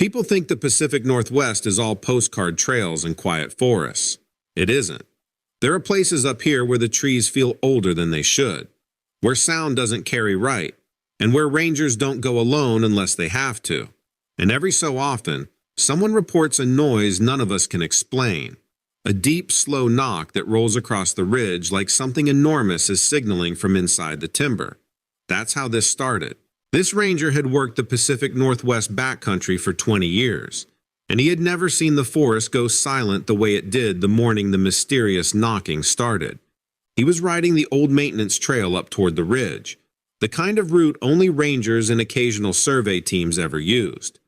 People think the Pacific Northwest is all postcard trails and quiet forests. It isn't. There are places up here where the trees feel older than they should, where sound doesn't carry right, and where rangers don't go alone unless they have to. And every so often, someone reports a noise none of us can explain. A deep, slow knock that rolls across the ridge like something enormous is signaling from inside the timber. That's how this started. This ranger had worked the Pacific Northwest backcountry for 20 years, and he had never seen the forest go silent the way it did the morning the mysterious knocking started. He was riding the old maintenance trail up toward the ridge, the kind of route only rangers and occasional survey teams ever used.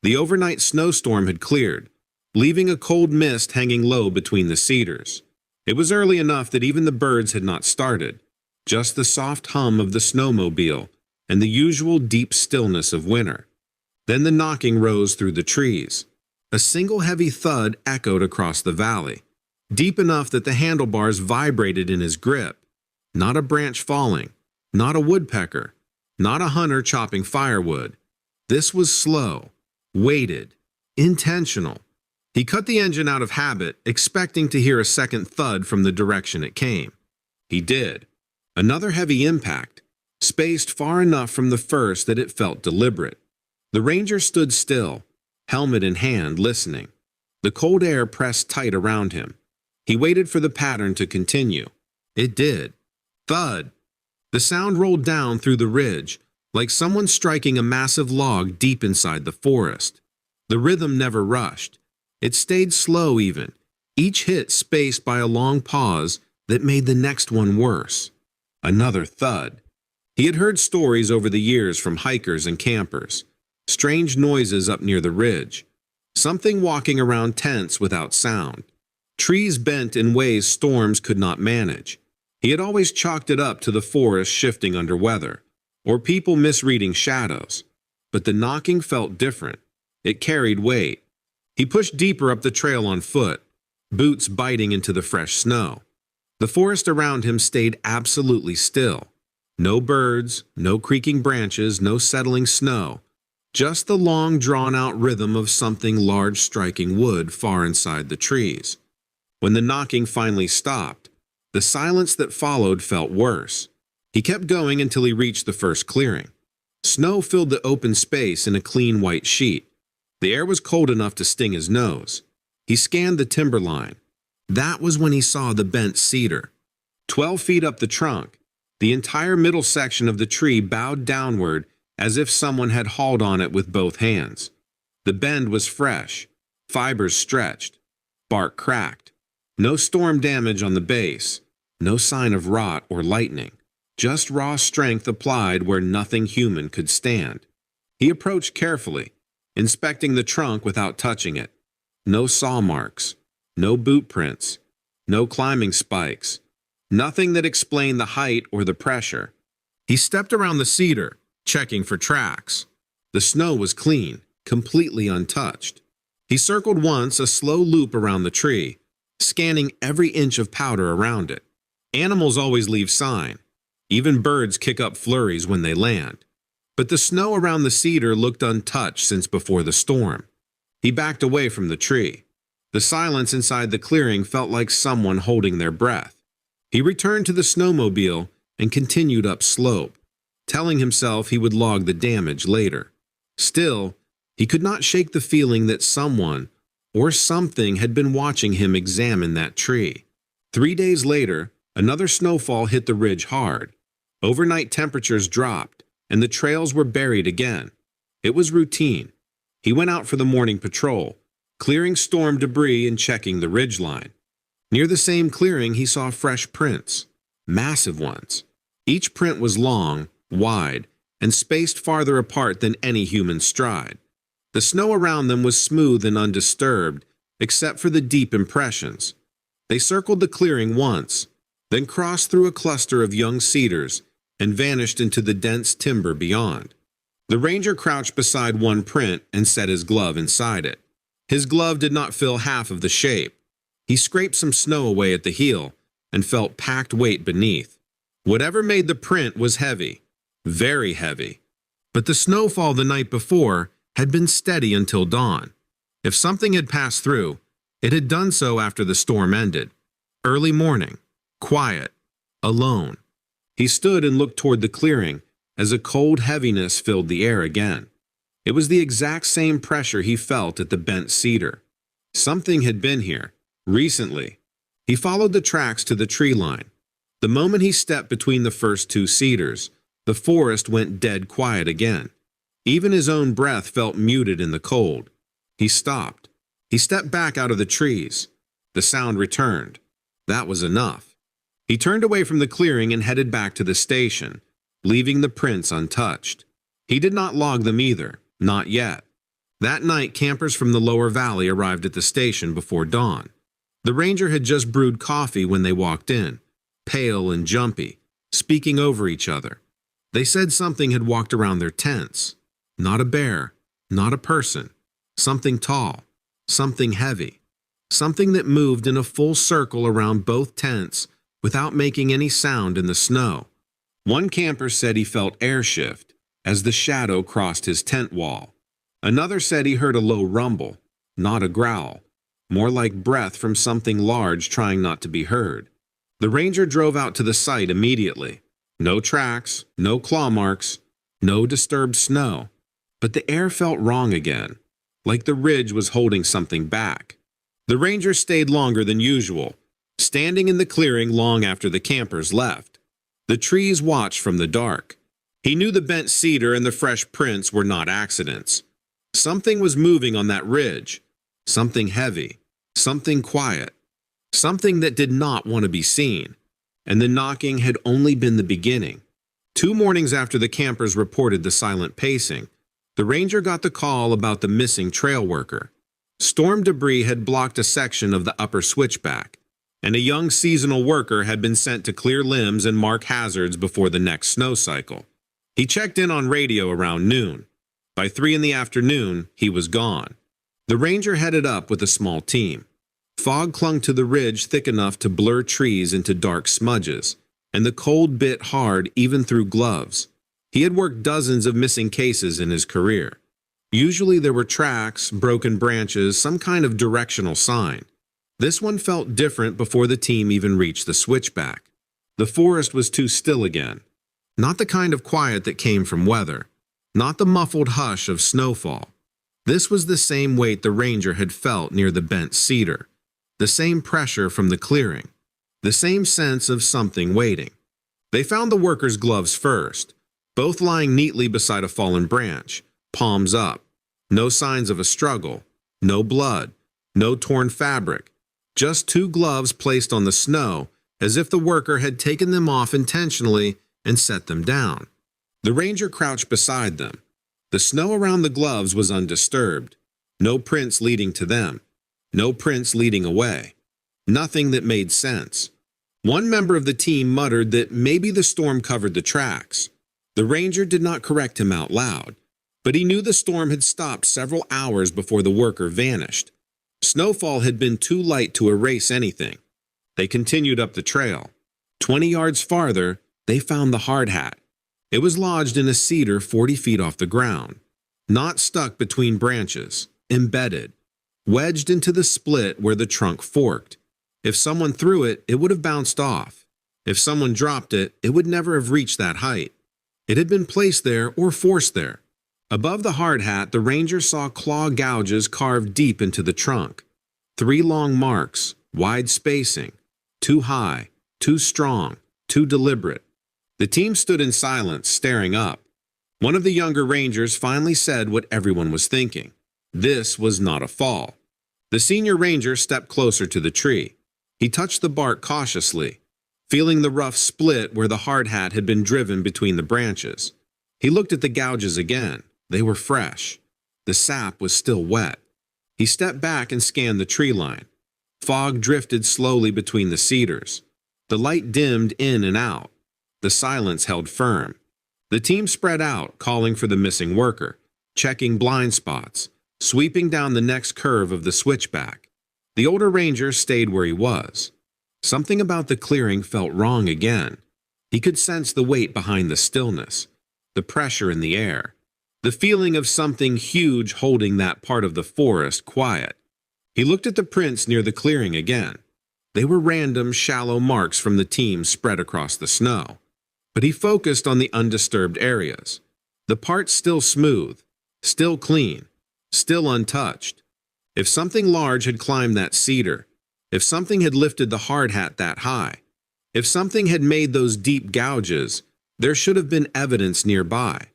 The overnight snowstorm had cleared, leaving a cold mist hanging low between the cedars. It was early enough that even the birds had not started, just the soft hum of the snowmobile and the usual deep stillness of winter. Then the knocking rose through the trees. A single heavy thud echoed across the valley, deep enough that the handlebars vibrated in his grip. Not a branch falling, not a woodpecker, not a hunter chopping firewood. This was slow, weighted, intentional. He cut the engine out of habit, expecting to hear a second thud from the direction it came. He did. Another heavy impact, spaced far enough from the first that it felt deliberate. The ranger stood still, helmet in hand, listening. The cold air pressed tight around him. He waited for the pattern to continue. It did. Thud! The sound rolled down through the ridge, like someone striking a massive log deep inside the forest. The rhythm never rushed. It stayed slow even, each hit spaced by a long pause that made the next one worse. Another thud. He had heard stories over the years from hikers and campers. Strange noises up near the ridge. Something walking around tents without sound. Trees bent in ways storms could not manage. He had always chalked it up to the forest shifting under weather, or people misreading shadows. But the knocking felt different. It carried weight. He pushed deeper up the trail on foot, boots biting into the fresh snow. The forest around him stayed absolutely still. No birds, no creaking branches, no settling snow. Just the long, drawn-out rhythm of something large striking wood far inside the trees. When the knocking finally stopped, the silence that followed felt worse. He kept going until he reached the first clearing. Snow filled the open space in a clean white sheet. The air was cold enough to sting his nose. He scanned the timberline. That was when he saw the bent cedar. 12 feet up the trunk, the entire middle section of the tree bowed downward as if someone had hauled on it with both hands. The bend was fresh, fibers stretched, bark cracked. No storm damage on the base, no sign of rot or lightning, just raw strength applied where nothing human could stand. He approached carefully, inspecting the trunk without touching it. No saw marks, no boot prints, no climbing spikes, nothing that explained the height or the pressure. He stepped around the cedar, checking for tracks. The snow was clean, completely untouched. He circled once, a slow loop around the tree, scanning every inch of powder around it. Animals always leave sign. Even birds kick up flurries when they land. But the snow around the cedar looked untouched since before the storm. He backed away from the tree. The silence inside the clearing felt like someone holding their breath. He returned to the snowmobile and continued up slope, telling himself he would log the damage later. Still, he could not shake the feeling that someone or something had been watching him examine that tree. 3 days later, another snowfall hit the ridge hard. Overnight temperatures dropped, and the trails were buried again. It was routine. He went out for the morning patrol, clearing storm debris and checking the ridgeline. Near the same clearing, he saw fresh prints, massive ones. Each print was long, wide, and spaced farther apart than any human stride. The snow around them was smooth and undisturbed, except for the deep impressions. They circled the clearing once, then crossed through a cluster of young cedars and vanished into the dense timber beyond. The ranger crouched beside one print and set his glove inside it. His glove did not fill half of the shape. He scraped some snow away at the heel and felt packed weight beneath. Whatever made the print was heavy, very heavy. But the snowfall the night before had been steady until dawn. If something had passed through, it had done so after the storm ended. Early morning, quiet, alone. He stood and looked toward the clearing as a cold heaviness filled the air again. It was the exact same pressure he felt at the bent cedar. Something had been here, recently. He followed the tracks to the tree line. The moment he stepped between the first two cedars, the forest went dead quiet again. Even his own breath felt muted in the cold. He stopped. He stepped back out of the trees. The sound returned. That was enough. He turned away from the clearing and headed back to the station, leaving the prints untouched. He did not log them either, not yet. That night, campers from the lower valley arrived at the station before dawn. The ranger had just brewed coffee when they walked in, pale and jumpy, speaking over each other. They said something had walked around their tents. Not a bear, not a person. Something tall, something heavy. Something that moved in a full circle around both tents without making any sound in the snow. One camper said he felt air shift as the shadow crossed his tent wall. Another said he heard a low rumble, not a growl, more like breath from something large trying not to be heard. The ranger drove out to the site immediately. No tracks, no claw marks, no disturbed snow. But the air felt wrong again, like the ridge was holding something back. The ranger stayed longer than usual, standing in the clearing long after the campers left. The trees watched from the dark. He knew the bent cedar and the fresh prints were not accidents. Something was moving on that ridge. Something heavy. Something quiet. Something that did not want to be seen. And the knocking had only been the beginning. 2 mornings after the campers reported the silent pacing, the ranger got the call about the missing trail worker. Storm debris had blocked a section of the upper switchback, and a young seasonal worker had been sent to clear limbs and mark hazards before the next snow cycle. He checked in on radio around noon. By 3 in the afternoon, he was gone. The ranger headed up with a small team. Fog clung to the ridge thick enough to blur trees into dark smudges, and the cold bit hard even through gloves. He had worked dozens of missing cases in his career. Usually there were tracks, broken branches, some kind of directional sign. This one felt different before the team even reached the switchback. The forest was too still again. Not the kind of quiet that came from weather. Not the muffled hush of snowfall. This was the same weight the ranger had felt near the bent cedar. The same pressure from the clearing. The same sense of something waiting. They found the workers' gloves first, both lying neatly beside a fallen branch, palms up. No signs of a struggle. No blood. No torn fabric. Just 2 gloves placed on the snow as if the worker had taken them off intentionally and set them down. The ranger crouched beside them. The snow around the gloves was undisturbed. No prints leading to them. No prints leading away. Nothing that made sense. One member of the team muttered that maybe the storm covered the tracks. The ranger did not correct him out loud, but he knew the storm had stopped several hours before the worker vanished. Snowfall had been too light to erase anything. They continued up the trail. 20 yards farther, they found the hard hat. It was lodged in a cedar 40 feet off the ground, not stuck between branches, embedded, wedged into the split where the trunk forked. If someone threw it, it would have bounced off. If someone dropped it, it would never have reached that height. It had been placed there or forced there. Above the hard hat, the ranger saw claw gouges carved deep into the trunk. 3 long marks, wide spacing, too high, too strong, too deliberate. The team stood in silence, staring up. One of the younger rangers finally said what everyone was thinking. This was not a fall. The senior ranger stepped closer to the tree. He touched the bark cautiously, feeling the rough split where the hard hat had been driven between the branches. He looked at the gouges again. They were fresh. The sap was still wet. He stepped back and scanned the tree line. Fog drifted slowly between the cedars. The light dimmed in and out. The silence held firm. The team spread out, calling for the missing worker, checking blind spots, sweeping down the next curve of the switchback. The older ranger stayed where he was. Something about the clearing felt wrong again. He could sense the weight behind the stillness, the pressure in the air. the feeling of something huge holding that part of the forest quiet. He looked at the prints near the clearing again. They were random, shallow marks from the team spread across the snow. But he focused on the undisturbed areas. The parts still smooth, still clean, still untouched. If something large had climbed that cedar, if something had lifted the hard hat that high, if something had made those deep gouges, there should have been evidence nearby.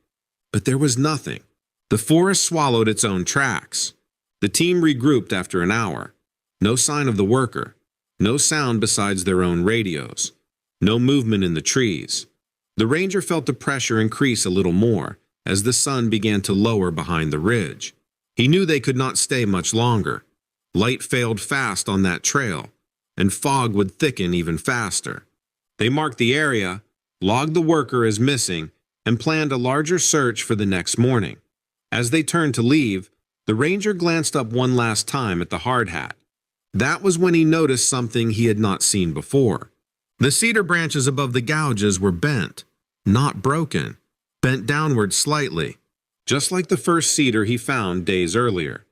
But there was nothing. The forest swallowed its own tracks. The team regrouped after an hour. No sign of the worker. No sound besides their own radios. No movement in the trees. The ranger felt the pressure increase a little more as the sun began to lower behind the ridge. He knew they could not stay much longer. Light failed fast on that trail, and fog would thicken even faster. They marked the area, logged the worker as missing, and planned a larger search for the next morning. As they turned to leave, the ranger glanced up one last time at the hard hat. That was when he noticed something he had not seen before. The cedar branches above the gouges were bent, not broken, bent downward slightly, just like the first cedar he found days earlier.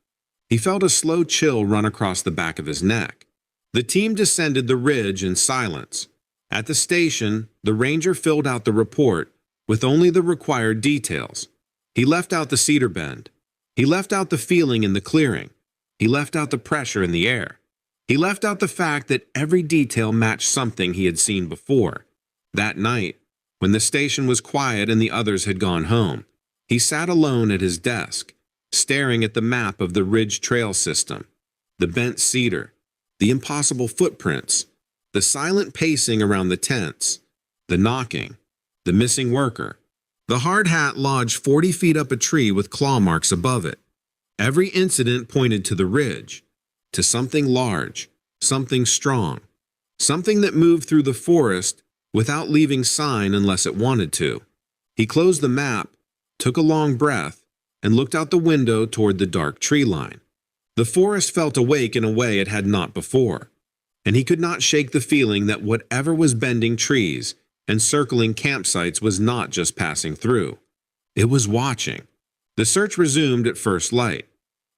He felt a slow chill run across the back of his neck. The team descended the ridge in silence. At the station, the ranger filled out the report with only the required details. He left out the cedar bend. He left out the feeling in the clearing. He left out the pressure in the air. He left out the fact that every detail matched something he had seen before. That night, when the station was quiet and the others had gone home, he sat alone at his desk, staring at the map of the ridge trail system, the bent cedar, the impossible footprints, the silent pacing around the tents, the knocking, the missing worker. The hard hat lodged 40 feet up a tree with claw marks above it. Every incident pointed to the ridge, to something large, something strong, something that moved through the forest without leaving sign unless it wanted to. He closed the map, took a long breath, and looked out the window toward the dark tree line. The forest felt awake in a way it had not before, and he could not shake the feeling that whatever was bending trees and circling campsites was not just passing through. It was watching. The search resumed at first light.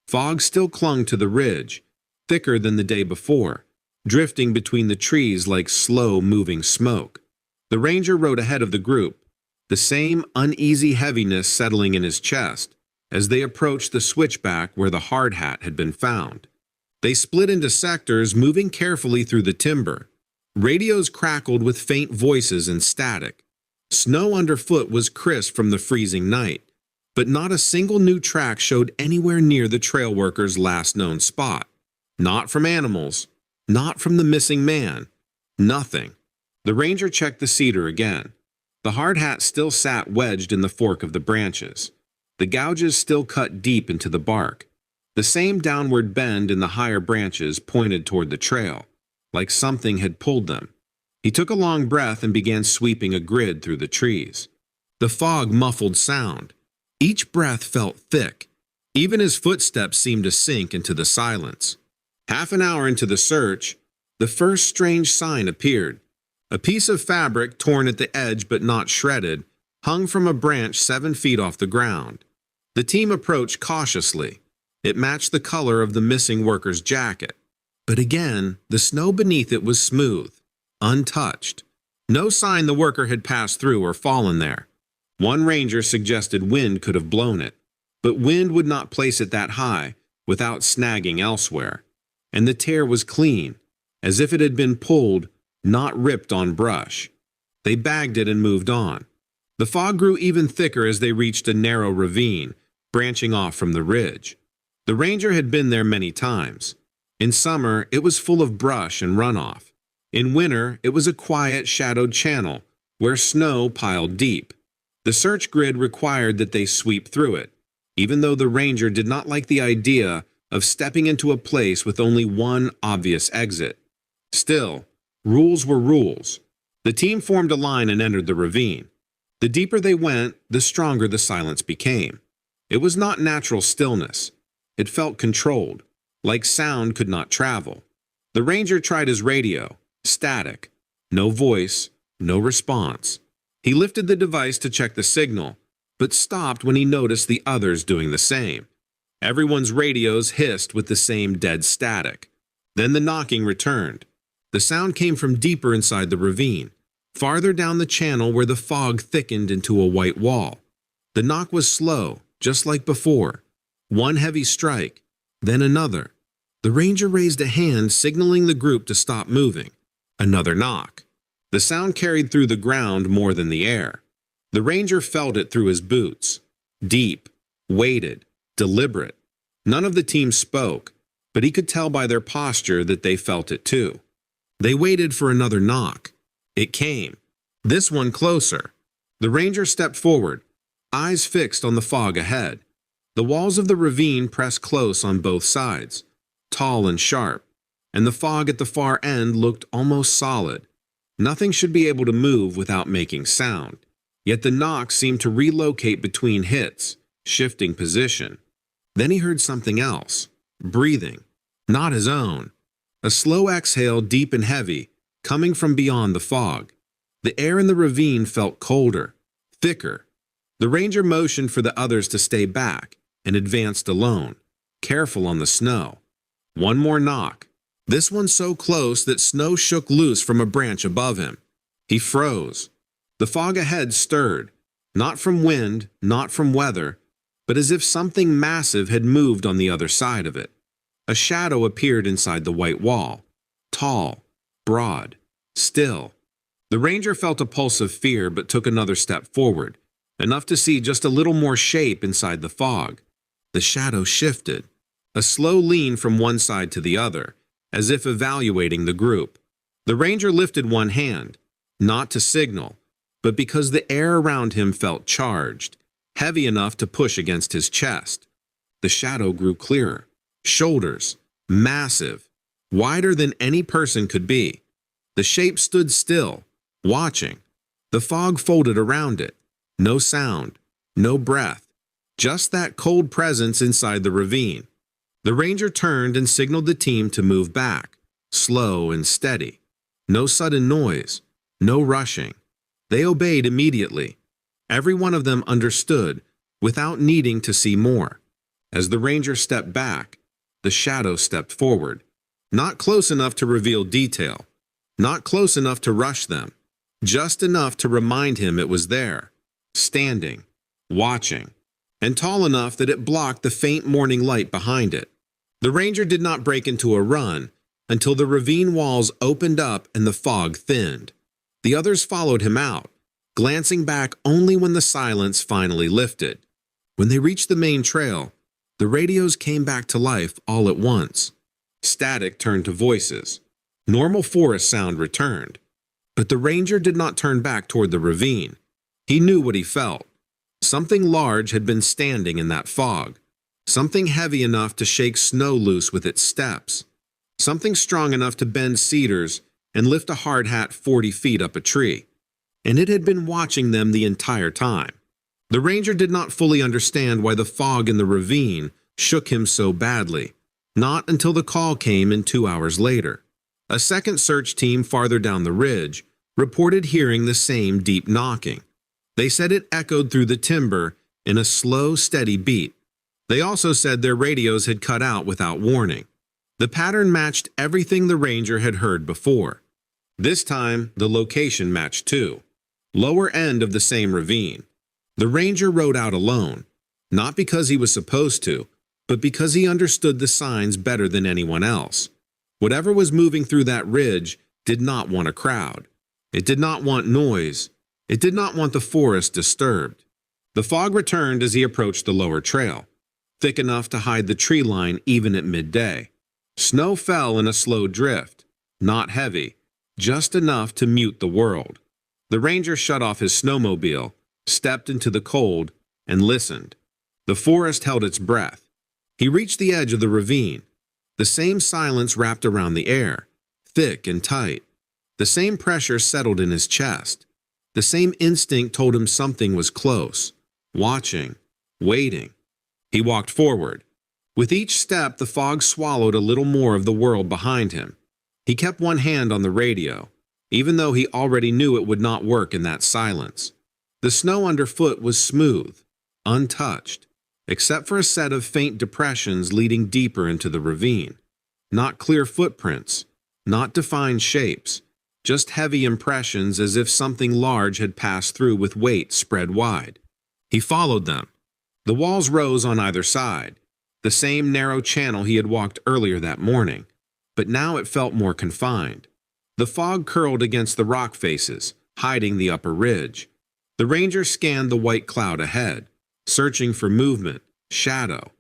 Fog still clung to the ridge, thicker than the day before, drifting between the trees like slow-moving smoke. The ranger rode ahead of the group, the same uneasy heaviness settling in his chest as they approached the switchback where the hard hat had been found. They split into sectors, moving carefully through the timber. Radios crackled with faint voices and static. Snow underfoot was crisp from the freezing night, but not a single new track showed anywhere near the trail workers' last known spot. Not from animals, not from the missing man, nothing. The ranger checked the cedar again. The hard hat still sat wedged in the fork of the branches. The gouges still cut deep into the bark. The same downward bend in the higher branches pointed toward the trail, like something had pulled them. He took a long breath and began sweeping a grid through the trees. The fog muffled sound. Each breath felt thick. Even his footsteps seemed to sink into the silence. Half an hour into the search, the first strange sign appeared. A piece of fabric, torn at the edge but not shredded, hung from a branch 7 feet off the ground. The team approached cautiously. It matched the color of the missing worker's jacket. But again, the snow beneath it was smooth, untouched. No sign the worker had passed through or fallen there. One ranger suggested wind could have blown it, but wind would not place it that high without snagging elsewhere. And the tear was clean, as if it had been pulled, not ripped on brush. They bagged it and moved on. The fog grew even thicker as they reached a narrow ravine, branching off from the ridge. The ranger had been there many times. In summer, it was full of brush and runoff. In winter, it was a quiet, shadowed channel where snow piled deep. The search grid required that they sweep through it, even though the ranger did not like the idea of stepping into a place with only one obvious exit. Still, rules were rules. The team formed a line and entered the ravine. The deeper they went, the stronger the silence became. It was not natural stillness. It felt controlled, like sound could not travel. The ranger tried his radio, static. No voice, no response. He lifted the device to check the signal, but stopped when he noticed the others doing the same. Everyone's radios hissed with the same dead static. Then the knocking returned. The sound came from deeper inside the ravine, farther down the channel where the fog thickened into a white wall. The knock was slow, just like before. One heavy strike, then another. The ranger raised a hand, signaling the group to stop moving. Another knock. The sound carried through the ground more than the air. The ranger felt it through his boots. Deep, weighted, deliberate. None of the team spoke, but he could tell by their posture that they felt it too. They waited for another knock. It came. This one closer. The ranger stepped forward, eyes fixed on the fog ahead. The walls of the ravine pressed close on both sides, tall and sharp, and the fog at the far end looked almost solid. Nothing should be able to move without making sound, yet the knock seemed to relocate between hits, shifting position. Then he heard something else, breathing, not his own. A slow exhale, deep and heavy, coming from beyond the fog. The air in the ravine felt colder, thicker. The ranger motioned for the others to stay back and advanced alone, careful on the snow. One more knock, this one so close that snow shook loose from a branch above him. He froze. The fog ahead stirred, not from wind, not from weather, but as if something massive had moved on the other side of it. A shadow appeared inside the white wall, tall, broad, still. The ranger felt a pulse of fear but took another step forward, enough to see just a little more shape inside the fog. The shadow shifted, a slow lean from one side to the other, as if evaluating the group. The ranger lifted one hand, not to signal, but because the air around him felt charged, heavy enough to push against his chest. The shadow grew clearer. Shoulders, massive, wider than any person could be. The shape stood still, watching. The fog folded around it. No sound, no breath, just that cold presence inside the ravine. The ranger turned and signaled the team to move back, slow and steady. No sudden noise, no rushing. They obeyed immediately. Every one of them understood, without needing to see more. As the ranger stepped back, the shadow stepped forward, not close enough to reveal detail, not close enough to rush them, just enough to remind him it was there, standing, watching, and tall enough that it blocked the faint morning light behind it. The ranger did not break into a run until the ravine walls opened up and the fog thinned. The others followed him out, glancing back only when the silence finally lifted. When they reached the main trail, the radios came back to life all at once. Static turned to voices. Normal forest sound returned. But the ranger did not turn back toward the ravine. He knew what he felt. Something large had been standing in that fog. Something heavy enough to shake snow loose with its steps. Something strong enough to bend cedars and lift a hard hat 40 feet up a tree. And it had been watching them the entire time. The ranger did not fully understand why the fog in the ravine shook him so badly, not until the call came in 2 hours later. A second search team farther down the ridge reported hearing the same deep knocking. They said it echoed through the timber in a slow, steady beat. They also said their radios had cut out without warning. The pattern matched everything the ranger had heard before. This time, the location matched too. Lower end of the same ravine. The ranger rode out alone, not because he was supposed to, but because he understood the signs better than anyone else. Whatever was moving through that ridge did not want a crowd. It did not want noise. It did not want the forest disturbed. The fog returned as he approached the lower trail, thick enough to hide the tree line even at midday. Snow fell in a slow drift, not heavy, just enough to mute the world. The ranger shut off his snowmobile, stepped into the cold, and listened. The forest held its breath. He reached the edge of the ravine. The same silence wrapped around the air, thick and tight. The same pressure settled in his chest. The same instinct told him something was close, watching, waiting. He walked forward. With each step, the fog swallowed a little more of the world behind him. He kept one hand on the radio, even though he already knew it would not work in that silence. The snow underfoot was smooth, untouched, except for a set of faint depressions leading deeper into the ravine. Not clear footprints, not defined shapes, just heavy impressions as if something large had passed through with weight spread wide. He followed them. The walls rose on either side, the same narrow channel he had walked earlier that morning, but now it felt more confined. The fog curled against the rock faces, hiding the upper ridge. The ranger scanned the white cloud ahead, searching for movement, shadow,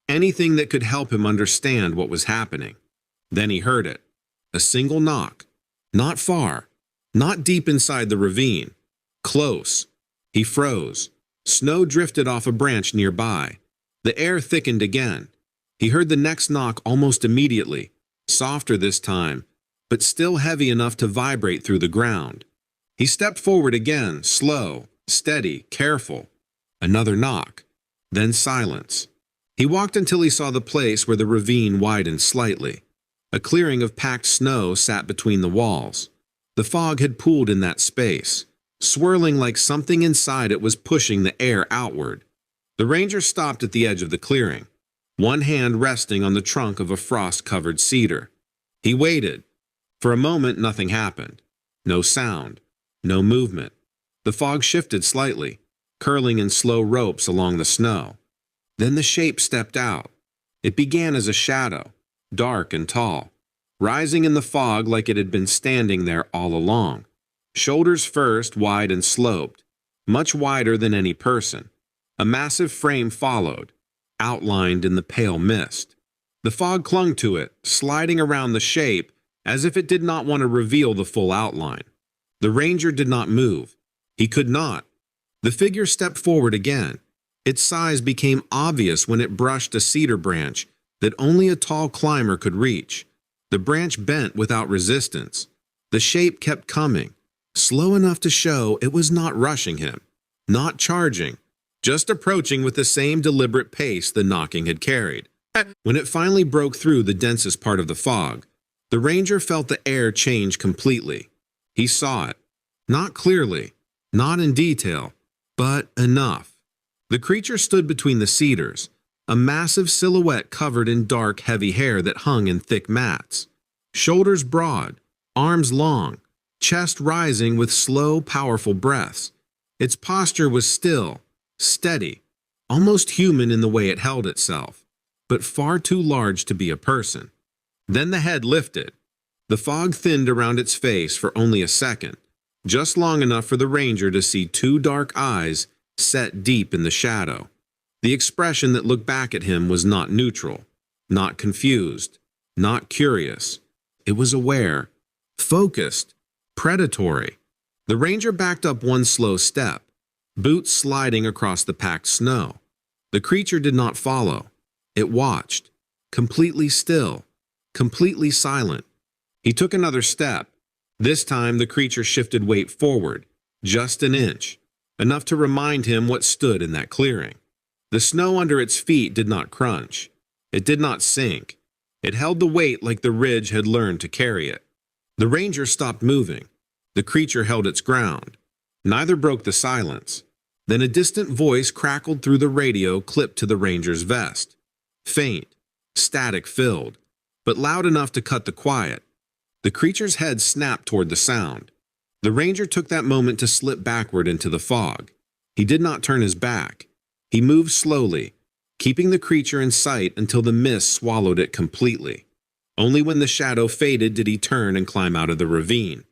anything that could help him understand what was happening. Then he heard it. A single knock. Not far. Not deep inside the ravine. Close. He froze. Snow drifted off a branch nearby. The air thickened again. He heard the next knock almost immediately, softer this time, but still heavy enough to vibrate through the ground. He stepped forward again, slow, steady, careful. Another knock. Then silence. He walked until he saw the place where the ravine widened slightly. A clearing of packed snow sat between the walls. The fog had pooled in that space, swirling like something inside it was pushing the air outward. The ranger stopped at the edge of the clearing, one hand resting on the trunk of a frost-covered cedar. He waited. For a moment, nothing happened. No sound. No movement. The fog shifted slightly, curling in slow ropes along the snow. Then the shape stepped out. It began as a shadow, dark and tall, rising in the fog like it had been standing there all along. Shoulders first, wide and sloped, much wider than any person. A massive frame followed, outlined in the pale mist. The fog clung to it, sliding around the shape as if it did not want to reveal the full outline. The ranger did not move. He could not. The figure stepped forward again. Its size became obvious when it brushed a cedar branch that only a tall climber could reach. The branch bent without resistance. The shape kept coming, slow enough to show it was not rushing him, not charging, just approaching with the same deliberate pace the knocking had carried. When it finally broke through the densest part of the fog, the ranger felt the air change completely. He saw it. Not clearly, not in detail, but enough. The creature stood between the cedars, a massive silhouette covered in dark, heavy hair that hung in thick mats. Shoulders broad, arms long, chest rising with slow, powerful breaths. Its posture was still, steady, almost human in the way it held itself, but far too large to be a person. Then the head lifted. The fog thinned around its face for only a second, just long enough for the ranger to see two dark eyes set deep in the shadow. The expression that looked back at him was not neutral, not confused, not curious. It was aware, focused, predatory. The ranger backed up one slow step, boots sliding across the packed snow. The creature did not follow. It watched, completely still, completely silent. He took another step. This time the creature shifted weight forward, just an inch, enough to remind him what stood in that clearing. The snow under its feet did not crunch. It did not sink. It held the weight like the ridge had learned to carry it. The ranger stopped moving. The creature held its ground. Neither broke the silence. Then a distant voice crackled through the radio clipped to the ranger's vest. Faint, static-filled, but loud enough to cut the quiet. The creature's head snapped toward the sound. The ranger took that moment to slip backward into the fog. He did not turn his back. He moved slowly, keeping the creature in sight until the mist swallowed it completely. Only when the shadow faded did he turn and climb out of the ravine,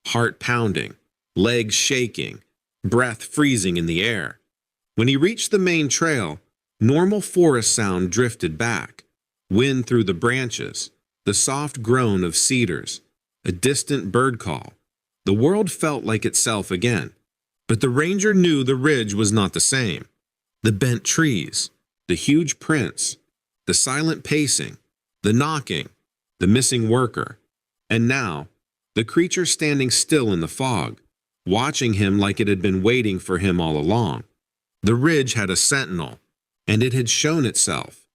heart pounding, legs shaking, breath freezing in the air. When he reached the main trail, normal forest sound drifted back. Wind through the branches, the soft groan of cedars, a distant bird call. The world felt like itself again. But the ranger knew the ridge was not the same. The bent trees, the huge prints, the silent pacing, the knocking, the missing worker. And now, the creature standing still in the fog, watching him like it had been waiting for him all along. The ridge had a sentinel, and it had shown itself.